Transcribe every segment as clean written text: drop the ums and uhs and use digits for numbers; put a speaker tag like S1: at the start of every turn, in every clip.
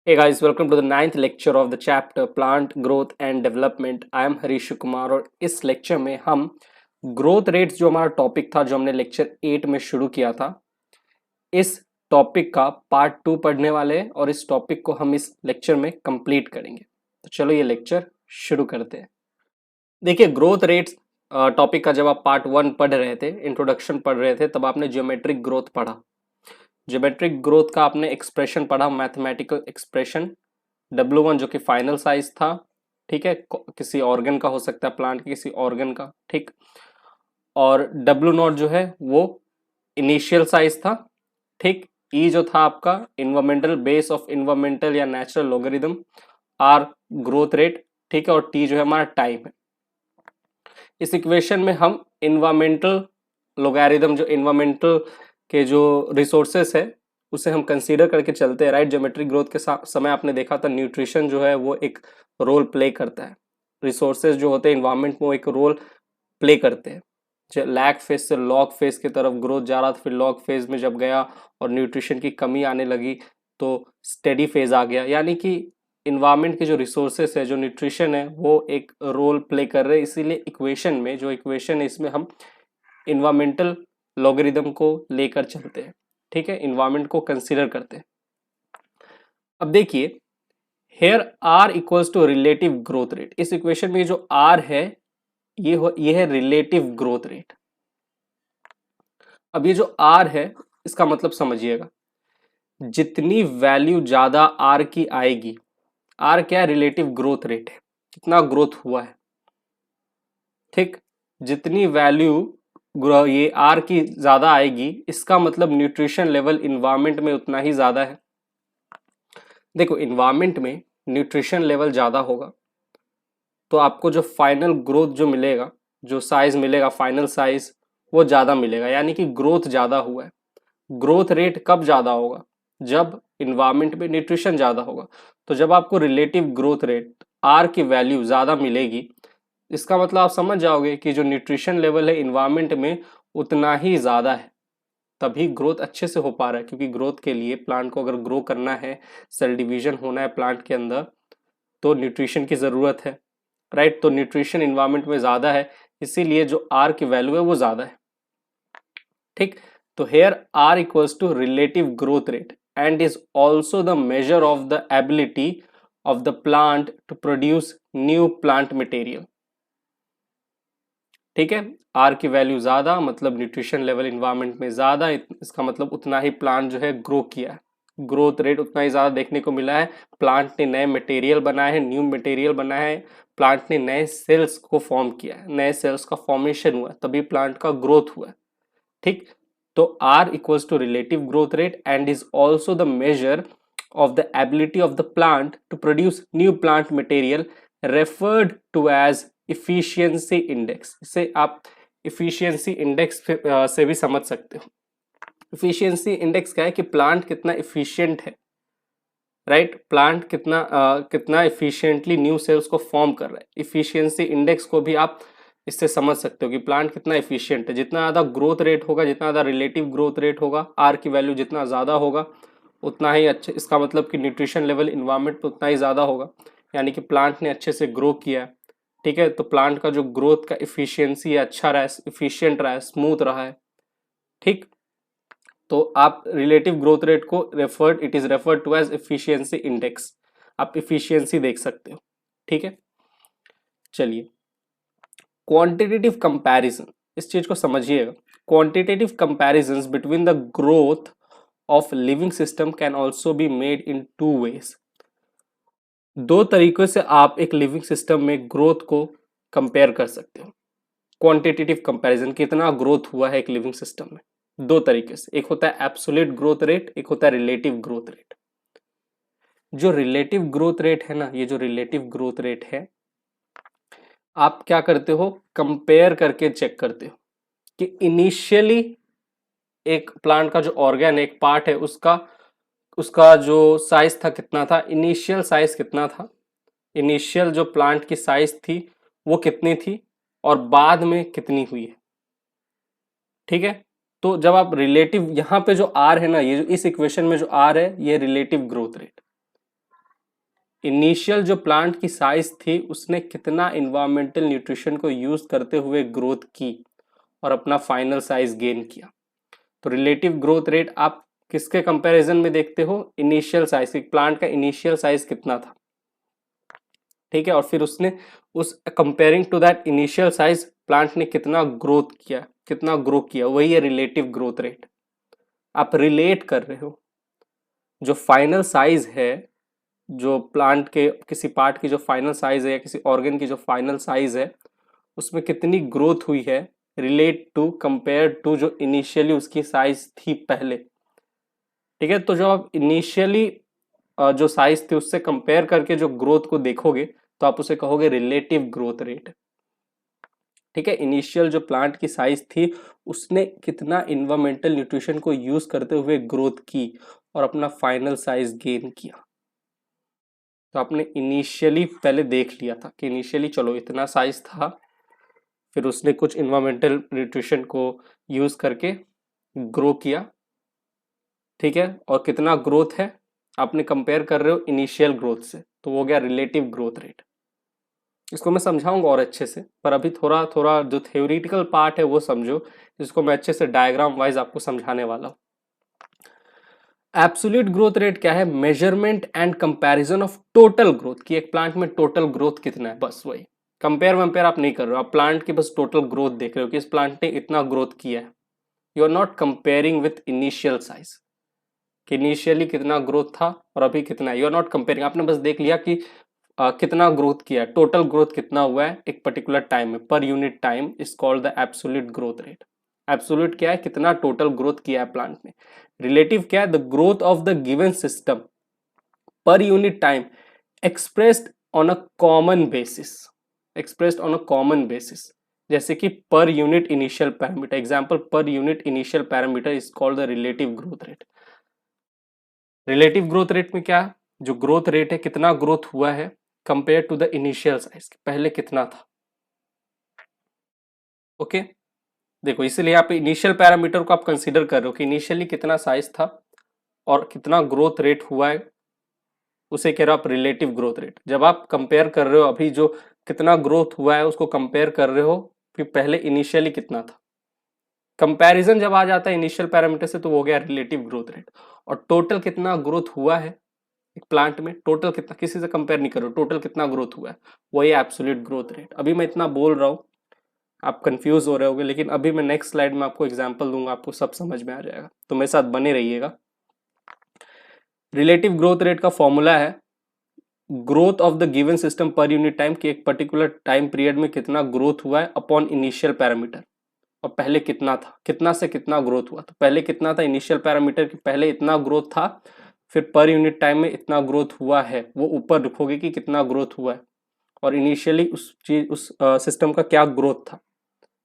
S1: Hey guys, welcome to the ninth lecture of the chapter Plant Growth and Development. I am Harish Kumar और इस lecture में हम growth rates जो हमारा topic था जो हमने लेक्चर 8 में शुरू किया था, इस टॉपिक का पार्ट 2 पढ़ने वाले हैं और इस टॉपिक को हम इस लेक्चर में कंप्लीट करेंगे। तो चलो ये लेक्चर शुरू करते हैं। देखिए, ग्रोथ रेट्स टॉपिक का जब आप पार्ट 1 पढ़ रहे थे, इंट्रोडक्शन पढ़ रहे थे, तब आपने ज्योमेट्रिक ग्रोथ पढ़ा। ज्योमेट्रिक ग्रोथ का आपने एक्सप्रेशन पढ़ा, मैथमेटिकल एक्सप्रेशन W1 जो कि फाइनल साइज था, ठीक है, किसी ऑर्गन का हो सकता है, प्लांट के किसी ऑर्गन का, ठीक। और W0 जो है वो इनिशियल साइज था, ठीक। E जो था आपका इन्वायरमेंटल बेस ऑफ इन्वायरमेंटल या natural logarithm, R growth rate, ठीक है, और T जो है हमारा टाइम है। इस इक्वेशन में हम इन्वायरमेंटल लॉगरिथम, जो इन्वायरमेंटल के जो रिसोर्सेस है उसे हम कंसीडर करके चलते हैं, राइट। ज्योमेट्रिक ग्रोथ के समय आपने देखा था न्यूट्रिशन जो है वो एक रोल प्ले करता है, रिसोर्सेज जो होते हैं इन्वायरमेंट में वो एक रोल प्ले करते हैं। लैग फेज से लॉग फेज की तरफ ग्रोथ जा रहा था, फिर लॉग फेज में जब गया और न्यूट्रिशन की कमी आने लगी तो स्टेडी फेज आ गया, यानी कि इन्वायरमेंट के जो रिसोर्सेस है, जो न्यूट्रिशन है, वो एक रोल प्ले कर रहे हैं। इसीलिए इक्वेशन में, जो इक्वेशन है, इसमें हम इन्वायरमेंटल लॉगरिथम को लेकर चलते हैं, ठीक है, इन्वायरमेंट को कंसीडर करते हैं। अब देखिए, here R equals to relative growth rate. इस इक्वेशन में जो आर है ये है रिलेटिव ग्रोथ रेट। अब ये जो आर है इसका मतलब समझिएगा, जितनी वैल्यू ज्यादा आर की आएगी, आर क्या है, रिलेटिव ग्रोथ रेट है, कितना ग्रोथ हुआ है, ठीक। जितनी वैल्यू ये आर की ज्यादा आएगी, इसका मतलब न्यूट्रिशन लेवल इन्वायरमेंट में उतना ही ज्यादा है। देखो, इन्वायरमेंट में न्यूट्रिशन लेवल ज्यादा होगा तो आपको जो फाइनल ग्रोथ जो मिलेगा, जो साइज मिलेगा, फाइनल साइज वो ज्यादा मिलेगा, यानी कि ग्रोथ ज्यादा हुआ है। ग्रोथ रेट कब ज्यादा होगा, जब इन्वायरमेंट में न्यूट्रिशन ज्यादा होगा। तो जब आपको रिलेटिव ग्रोथ रेट आर की वैल्यू ज्यादा मिलेगी, इसका मतलब आप समझ जाओगे कि जो न्यूट्रिशन लेवल है इन्वायरमेंट में उतना ही ज्यादा है, तभी ग्रोथ अच्छे से हो पा रहा है। क्योंकि ग्रोथ के लिए, प्लांट को अगर ग्रो करना है, सेल डिवीजन होना है प्लांट के अंदर, तो न्यूट्रिशन की जरूरत है, राइट। तो न्यूट्रिशन इन्वायरमेंट में ज्यादा है, इसीलिए जो आर की वैल्यू है वो ज्यादा है, ठीक। तो here R equals to relative growth rate and is also the measure of the ability of the plant to produce new plant material, ठीक है। आर की वैल्यू ज्यादा मतलब न्यूट्रिशन लेवल इन्वायरमेंट में ज्यादा, इसका मतलब उतना ही प्लांट जो है ग्रो किया है, ग्रोथ रेट उतना ही ज्यादा देखने को मिला है। प्लांट ने नए मटेरियल बनाए हैं, न्यू मटेरियल बनाया है, प्लांट ने नए सेल्स को फॉर्म किया है, नए सेल्स का फॉर्मेशन हुआ, तभी प्लांट का ग्रोथ हुआ है, ठीक। तो R equals to relative growth rate and is also the measure of the ability of the plant to produce new plant material, referred to as efficiency index. इसे आप इफिशियंसी इंडेक्स से भी समझ सकते हो। इफिशियंसी इंडेक्स क्या है कि प्लांट कितना इफिशियंट है, राइट। प्लांट कितना इफिशियंटली न्यू सेल्स को फॉर्म कर रहा है। इफिशियंसी इंडेक्स को भी आप इससे समझ सकते हो कि प्लांट कितना इफिशियंट है। जितना ज़्यादा ग्रोथ रेट होगा, जितना ज़्यादा रिलेटिव ग्रोथ रेट होगा, आर की वैल्यू जितना ज़्यादा होगा उतना ही अच्छे, इसका मतलब कि न्यूट्रिशन लेवल इन्वायरमेंट पे उतना ही ज़्यादा होगा, यानी कि प्लांट ने अच्छे से ग्रो किया है, ठीक है। तो प्लांट का जो ग्रोथ का इफिशियंसी है अच्छा रहा है, इफिशियंट रहा है, स्मूथ रहा है, ठीक। तो आप रिलेटिव ग्रोथ रेट को it is referred to as efficiency index, आप इफिशियंसी देख सकते हो, ठीक है। चलिए, क्वांटिटेटिव कंपैरिजन, इस चीज को समझिएगा। Quantitative comparisons between the growth of living system can also be made in two ways. दो तरीकों से आप एक लिविंग सिस्टम में ग्रोथ को कंपेयर कर सकते हो। क्वांटिटेटिव कंपैरिजन, कितना ग्रोथ हुआ है एक लिविंग सिस्टम में, दो तरीके से। एक होता है एब्सोल्यूट ग्रोथ रेट, एक होता है रिलेटिव ग्रोथ रेट। जो रिलेटिव ग्रोथ रेट है ना, ये जो रिलेटिव ग्रोथ रेट है, आप क्या करते हो, कंपेयर करके चेक करते हो कि इनिशियली एक प्लांट का जो ऑर्गन, एक पार्ट है, उसका उसका जो साइज था कितना था, इनिशियल साइज कितना था, इनिशियल जो प्लांट की साइज थी वो कितनी थी, और बाद में कितनी हुई है, ठीक है। तो जब आप रिलेटिव, यहाँ पे जो आर है ना, ये जो इस इक्वेशन में जो आर है, ये रिलेटिव ग्रोथ रेट, इनिशियल जो प्लांट की साइज थी उसने कितना इन्वायरमेंटल न्यूट्रिशन को यूज करते हुए ग्रोथ की और अपना फाइनल साइज गेन किया। तो रिलेटिव ग्रोथ रेट आप किसके कंपैरिजन में देखते हो, इनिशियल साइज, प्लांट का इनिशियल साइज कितना था, ठीक है, और फिर उसने उस comparing to that initial size plant ने कितना ग्रोथ किया, कितना ग्रो किया, वही है रिलेटिव ग्रोथ रेट। आप रिलेट कर रहे हो जो फाइनल साइज है, जो प्लांट के किसी पार्ट की जो फाइनल साइज है या किसी ऑर्गन की जो फाइनल साइज है उसमें कितनी ग्रोथ हुई है, रिलेट टू कंपेयर टू जो इनिशियली उसकी साइज थी पहले, ठीक है। तो जो आप इनिशियली जो साइज थी उससे कंपेयर करके जो ग्रोथ को देखोगे तो आप उसे कहोगे रिलेटिव ग्रोथ रेट, ठीक है। इनिशियल जो प्लांट की साइज थी उसने कितना इन्वायरमेंटल न्यूट्रिशन को यूज करते हुए ग्रोथ की और अपना फाइनल साइज गेन किया। तो आपने इनिशियली पहले देख लिया था कि इनिशियली चलो इतना साइज था, फिर उसने कुछ इन्वायरमेंटल न्यूट्रिशन को यूज करके ग्रो किया, ठीक है, और कितना ग्रोथ है आपने कंपेयर कर रहे हो इनिशियल ग्रोथ से, तो वो गया रिलेटिव ग्रोथ रेट। इसको मैं समझाऊंगा और अच्छे से, पर अभी थोड़ा थोड़ा जो थ्योरेटिकल पार्ट है वो समझो, जिसको मैं अच्छे से डायग्राम वाइज आपको समझाने वाला हूँ। एब्सोल्यूट ग्रोथ रेट क्या है, measurement and comparison of total growth, कि एक प्लांट में टोटल ग्रोथ कितना है, बस वही। कंपेयर वंपेयर आप नहीं कर रहे हो, आप प्लांट की बस टोटल ग्रोथ देख रहे हो कि इस प्लांट ने इतना ग्रोथ किया है। You are not comparing with initial size कि इनिशियली कितना ग्रोथ था और अभी कितना है, यू आर नॉट कंपेयरिंग। आपने बस देख लिया कि कितना ग्रोथ किया है, टोटल ग्रोथ कितना हुआ है एक पर्टिकुलर टाइम में, per unit time is called the absolute growth rate. Absolute क्या है, कितना टोटल ग्रोथ किया है प्लांट ने। रिलेटिव क्या है, the growth of the given system per unit time expressed on a common basis, expressed on a common basis, जैसे कि per unit initial parameter, example per unit initial parameter is called the relative growth rate. Relative growth rate में क्या, जो growth rate है कितना growth हुआ है compare to the initial size, पहले कितना था, ओके। देखो इसीलिए आप इनिशियल पैरामीटर को आप कंसीडर कर रहे हो कि इनिशियली कितना साइज था और कितना ग्रोथ रेट हुआ है, उसे कह रहे हो आप रिलेटिव ग्रोथ रेट। जब आप कंपेयर कर रहे हो अभी जो कितना ग्रोथ हुआ है उसको कंपेयर कर रहे हो फिर पहले इनिशियली कितना था, कंपैरिजन जब आ जाता है इनिशियल पैरामीटर से तो वो हो गया रिलेटिव ग्रोथ रेट। और टोटल कितना ग्रोथ हुआ है एक प्लांट में, टोटल कितना, किसी से कंपेयर नहीं करो, टोटल कितना ग्रोथ हुआ है वही एब्सोल्यूट ग्रोथ रेट। अभी मैं इतना बोल रहा हूँ आप कंफ्यूज हो रहे होगे, लेकिन अभी मैं नेक्स्ट स्लाइड में आपको एग्जांपल दूंगा, आपको सब समझ में आ जाएगा, तो मेरे साथ बने रहिएगा। रिलेटिव ग्रोथ रेट का फॉर्मूला है growth of the given system per unit time, कि एक पर्टिकुलर टाइम पीरियड में कितना ग्रोथ हुआ है अपॉन इनिशियल पैरामीटर, और पहले कितना था, कितना से कितना ग्रोथ हुआ। तो पहले कितना था इनिशियल पैरामीटर की, पहले इतना ग्रोथ था, फिर पर यूनिट टाइम में इतना ग्रोथ हुआ है, वो ऊपर लिखोगे कि कितना ग्रोथ हुआ है, और इनिशियली उस चीज उस सिस्टम का क्या ग्रोथ था।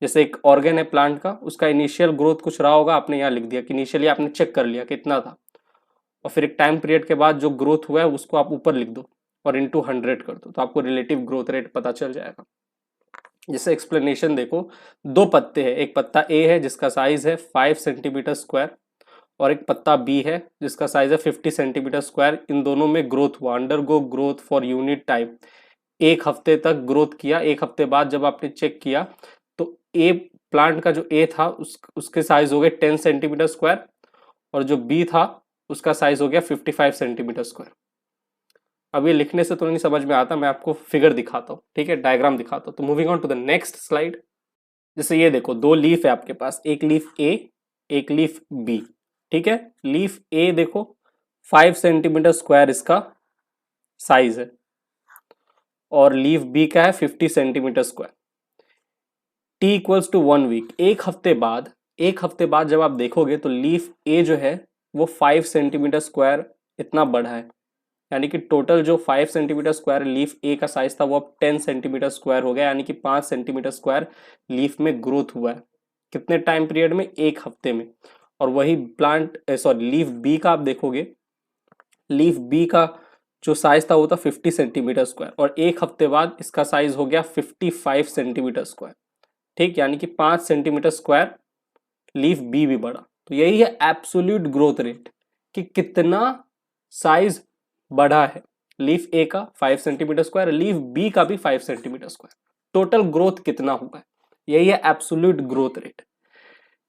S1: जैसे एक ऑर्गन है प्लांट का, उसका इनिशियल ग्रोथ कुछ रहा होगा, आपने यहाँ लिख दिया कि इनिशियली आपने चेक कर लिया कितना था, और फिर एक टाइम पीरियड के बाद जो ग्रोथ हुआ है उसको आप ऊपर लिख दो और इंटू 100 कर दो, तो आपको रिलेटिव ग्रोथ रेट पता चल जाएगा। जैसे एक्सप्लेनेशन देखो, दो पत्ते हैं, एक पत्ता ए है जिसका साइज है 5 सेंटीमीटर स्क्वायर, और एक पत्ता बी है जिसका साइज है 50 सेंटीमीटर स्क्वायर। इन दोनों में ग्रोथ हुआ, undergo growth for unit time, एक हफ्ते तक ग्रोथ किया। एक हफ्ते बाद जब आपने चेक किया तो ए प्लांट का जो ए था उसके साइज हो गए 10 सेंटीमीटर स्क्वायर, और जो बी था उसका साइज हो गया 55 सेंटीमीटर स्क्वायर। अब ये लिखने से तो नहीं समझ में आता, मैं आपको फिगर दिखाता हूँ, ठीक है, डायग्राम दिखाता हूँ। तो moving on to the next slide. जैसे ये देखो दो लीफ है आपके पास, एक लीफ ए एक लीफ बी, ठीक है। लीफ ए देखो 5 सेंटीमीटर स्क्वायर इसका साइज है, और लीफ बी का है 50 centimetre square. T equals to 1 week, एक हफ्ते बाद जब आप देखोगे तो लीफ ए जो है वो 5 सेंटीमीटर स्क्वायर इतना बढ़ा है, यानी कि टोटल जो 5 सेंटीमीटर स्क्वायर लीफ ए का साइज था वो अब 10 सेंटीमीटर स्क्वायर हो गया, यानी कि 5 सेंटीमीटर स्क्वायर लीफ में ग्रोथ हुआ है। कितने टाइम पीरियड में, एक हफ्ते में। और वही प्लांट सॉरी लीफ बी का आप देखोगे, लीफ बी का जो साइज था वो था 50 सेंटीमीटर स्क्वायर, और एक हफ्ते बाद इसका साइज हो गया 55 सेंटीमीटर स्क्वायर, ठीक, यानी कि 5 सेंटीमीटर स्क्वायर लीफ बी भी बढ़ा। तो यही है एब्सोल्यूट ग्रोथ रेट, कि कितना साइज बढ़ा है। लीफ ए का 5 सेंटीमीटर स्क्वायर, लीफ बी का भी 5 सेंटीमीटर स्क्वायर। टोटल ग्रोथ कितना हुआ है, यही है एब्सोल्यूट ग्रोथ रेट।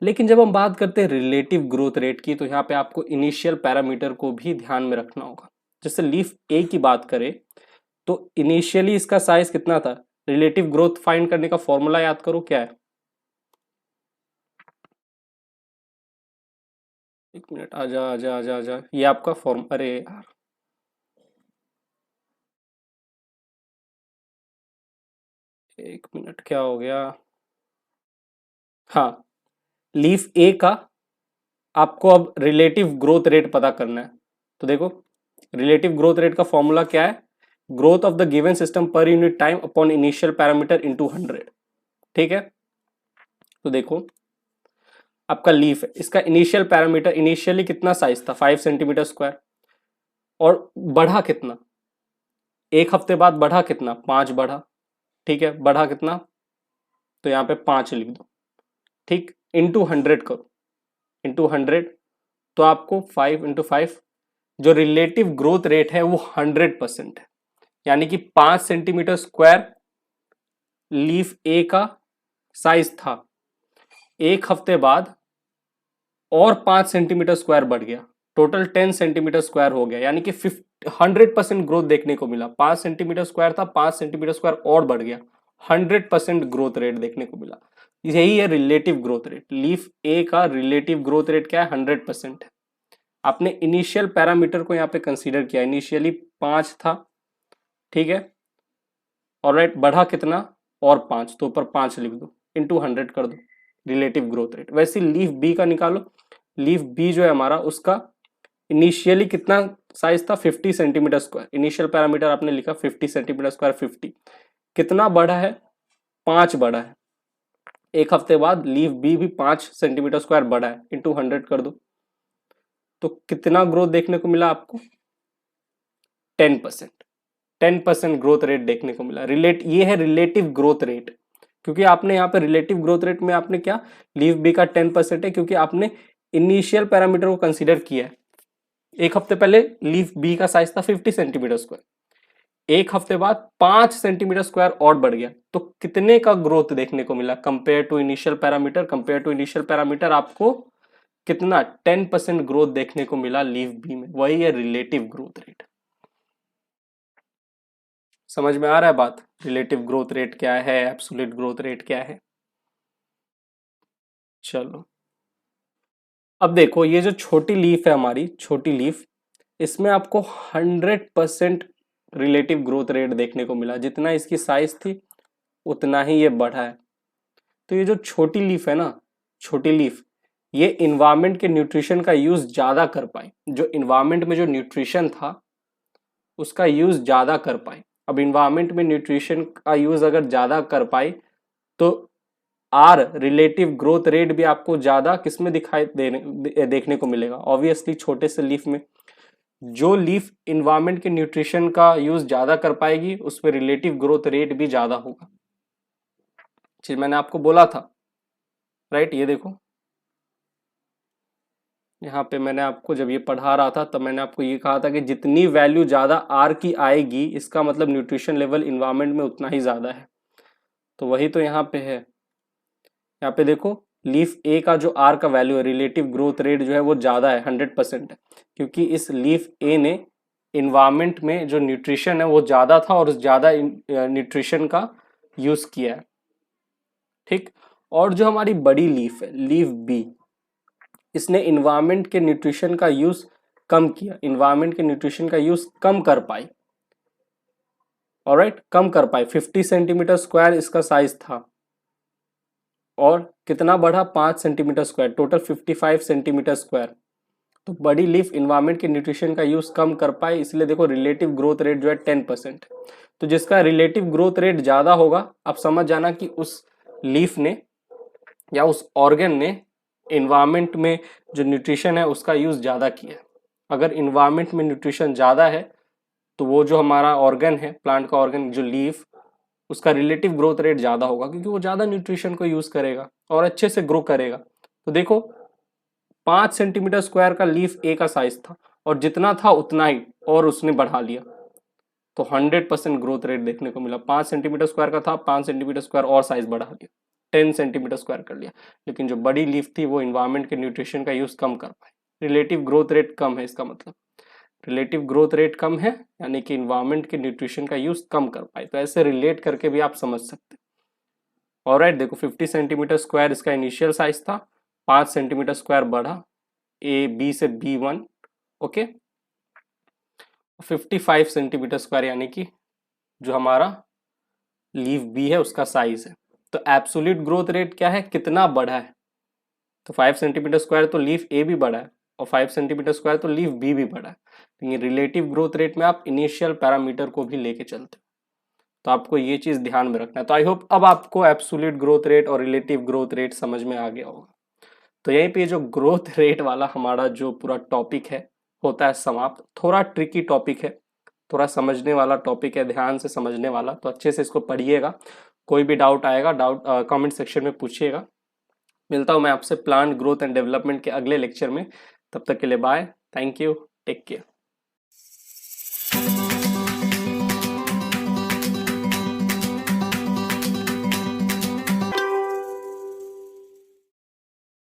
S1: लेकिन जब हम बात करते हैं रिलेटिव ग्रोथ रेट की, तो यहाँ पे आपको इनिशियल पैरामीटर को भी ध्यान में रखना होगा। जैसे लीफ ए की बात करें तो इनिशियली इसका साइज कितना था, रिलेटिव ग्रोथ फाइंड करने का फॉर्मूला याद करो क्या है। एक मिनट, आजा आजा आजा आजा, ये आपका फॉर्म, अरे यार एक मिनट, क्या हो गया। हाँ, लीफ ए का आपको अब रिलेटिव ग्रोथ रेट पता करना है। तो देखो रिलेटिव ग्रोथ रेट का फॉर्मूला क्या है, growth of the given system per unit time upon initial parameter into 100। ठीक है, तो देखो आपका लीफ है, इसका इनिशियल पैरामीटर इनिशियली कितना साइज था 5 सेंटीमीटर स्क्वायर, और बढ़ा कितना, एक हफ्ते बाद बढ़ा कितना, 5 बढ़ा। ठीक है, बढ़ा कितना, तो यहाँ पे 5 लिख दो। ठीक, इंटू 100 करो, इंटू 100, तो आपको 5 इंटू 5, जो रिलेटिव ग्रोथ रेट है वो 100% है। यानी कि 5 सेंटीमीटर स्क्वायर लीफ ए का साइज था, एक हफ्ते बाद और 5 सेंटीमीटर स्क्वायर बढ़ गया, टोटल 10 सेंटीमीटर स्क्वायर हो गया। यानी कि 100% ग्रोथ देखने को मिला। 5 सेंटीमीटर स्क्वायर था, 5 सेंटीमीटर स्क्वायर और बढ़ गया, 100% ग्रोथ रेट देखने को मिला। यही है रिलेटिव ग्रोथ रेट। लीफ ए का रिलेटिव ग्रोथ रेट क्या है, 100% है। आपने इनिशियल पैरामीटर को यहाँ पे कंसीडर किया, इनिशियली 5 था। ठीक है, ऑलराइट, बढ़ा कितना, और 5, तो ऊपर 5 लिख दो, इंटू 100 कर दो, रिलेटिव ग्रोथ रेट। वैसे लीफ बी का निकालो, लीफ बी जो है हमारा, उसका इनिशियली कितना साइज था, 50 सेंटीमीटर स्क्वायर। इनिशियल पैरामीटर आपने लिखा 50 सेंटीमीटर स्क्वायर, 50 कितना बढ़ा है, 5 बढ़ा है। एक हफ्ते बाद लीफ बी भी 5 सेंटीमीटर स्क्वायर बढ़ा है, इंटू 100 कर दो, तो कितना ग्रोथ देखने को मिला आपको, 10%। 10% ग्रोथ रेट देखने को मिला। ये है रिलेटिव ग्रोथ रेट, क्योंकि आपने यहाँ पे रिलेटिव ग्रोथ रेट में आपने क्या, लीफ बी का 10% है, क्योंकि आपने इनिशियल पैरामीटर को कंसीडर किया है। एक हफ्ते पहले लीफ बी का साइज था 50 सेंटीमीटर स्क्वायर, एक हफ्ते बाद 5 सेंटीमीटर स्क्वायर और बढ़ गया, तो कितने का ग्रोथ देखने को मिला compare to initial parameter. Compare to initial parameter आपको कितना, 10% ग्रोथ देखने को मिला लीफ बी में। वही है रिलेटिव ग्रोथ रेट। समझ में आ रहा है बात, रिलेटिव ग्रोथ रेट क्या है, एब्सोल्यूट ग्रोथ रेट क्या है। चलो अब देखो, ये जो छोटी लीफ है हमारी, छोटी लीफ, इसमें आपको 100% रिलेटिव ग्रोथ रेट देखने को मिला। जितना इसकी साइज थी उतना ही ये बढ़ा है। तो ये जो छोटी लीफ है ना, छोटी लीफ, ये इन्वायरमेंट के न्यूट्रिशन का यूज ज्यादा कर पाई। जो इन्वायरमेंट में जो न्यूट्रिशन था उसका यूज ज्यादा कर पाई। अब इन्वायरमेंट में न्यूट्रिशन का यूज अगर ज्यादा कर पाई तो आर रिलेटिव ग्रोथ रेट भी आपको ज्यादा किसमें देखने को मिलेगा, ऑब्वियसली छोटे से लीफ में। जो लीफ इन्वायरमेंट के न्यूट्रिशन का यूज ज्यादा कर पाएगी उसमें रिलेटिव ग्रोथ रेट भी ज्यादा होगा। चीज मैंने आपको बोला था, राइट। ये देखो यहाँ पे मैंने आपको जब ये पढ़ा रहा था तब मैंने आपको ये कहा था कि जितनी वैल्यू ज्यादा आर की आएगी इसका मतलब न्यूट्रिशन लेवल इन्वायरमेंट में उतना ही ज्यादा है। तो वही तो यहाँ पे है। यहाँ पे देखो लीफ ए का जो आर का वैल्यू है, रिलेटिव ग्रोथ रेट जो है वो ज्यादा है, 100% है, क्योंकि इस लीफ ए ने इन्वायरमेंट में जो न्यूट्रिशन है वो ज्यादा था और ज्यादा न्यूट्रिशन का यूज किया है। ठीक, और जो हमारी बड़ी लीफ है, लीफ बी, इसने इन्वायरमेंट के न्यूट्रिशन का यूज कम किया, इन्वायरमेंट के न्यूट्रिशन का यूज कम कर पाई। ऑलराइट, कम कर पाई। 50 सेंटीमीटर स्क्वायर इसका साइज था और कितना बढ़ा, 5 centimetre square, total 55 centimetre square. तो बड़ी लीफ इन्वायरमेंट के न्यूट्रिशन का यूज कम कर पाए, इसलिए देखो रिलेटिव ग्रोथ रेट जो है 10%। तो जिसका रिलेटिव ग्रोथ रेट ज्यादा होगा, आप समझ जाना कि उस लीफ ने या उस ऑर्गन ने इन्वायरमेंट में जो न्यूट्रिशन है उसका यूज ज्यादा किया है। अगर इन्वायरमेंट में न्यूट्रिशन ज्यादा है तो वो जो हमारा ऑर्गन है, प्लांट का ऑर्गन जो लीफ, उसका रिलेटिव ग्रोथ रेट ज्यादा होगा, क्योंकि वो ज्यादा न्यूट्रिशन को यूज करेगा और अच्छे से ग्रो करेगा। तो देखो 5 सेंटीमीटर स्क्वायर का लीफ ए का साइज था और जितना था उतना ही और उसने बढ़ा लिया, तो 100% ग्रोथ रेट देखने को मिला। 5 सेंटीमीटर स्क्वायर का था, 5 सेंटीमीटर स्क्वायर और साइज बढ़ा दिया, 10 सेंटीमीटर स्क्वायर कर लिया। लेकिन जो बड़ी लीफ थी वो इन्वायरमेंट के न्यूट्रिशन का यूज कम कर पाई। रिलेटिव ग्रोथ रेट कम है, इसका मतलब रिलेटिव ग्रोथ रेट कम है यानी कि इन्वायरमेंट के न्यूट्रिशन का यूज कम कर पाए। तो ऐसे रिलेट करके भी आप समझ सकते हैं। ऑलराइट, देखो 50 सेंटीमीटर स्क्वायर इसका इनिशियल साइज था, 5 सेंटीमीटर स्क्वायर बढ़ा, ए बी से B1, ओके। 55 सेंटीमीटर स्क्वायर यानी कि जो हमारा लीफ बी है उसका साइज है। तो एब्सोल्यूट ग्रोथ रेट क्या है, कितना बढ़ा है? तो 5 सेंटीमीटर स्क्वायर तो लीफ ए भी बढ़ा है और 5 सेंटीमीटर स्क्वायर तो लीफ बी भी बढ़ा है। लेकिन रिलेटिव ग्रोथ रेट में आप इनिशियल पैरामीटर को भी लेके चलते हो, तो आपको ये चीज ध्यान में रखना है। तो आई होप अब आपको एब्सोल्यूट ग्रोथ रेट और रिलेटिव ग्रोथ रेट समझ में आ गया होगा। तो यहीं पे जो ग्रोथ रेट वाला हमारा जो पूरा टॉपिक है होता है समाप्त। थोड़ा ट्रिकी टॉपिक है, थोड़ा समझने वाला टॉपिक है, ध्यान से समझने वाला, तो अच्छे से इसको पढ़िएगा। कोई भी डाउट आएगा, डाउट कमेंट सेक्शन में पूछिएगा। मिलता हूँ मैं आपसे प्लांट ग्रोथ एंड डेवलपमेंट के अगले लेक्चर में। तब तक के लिए bye, thank you, take care.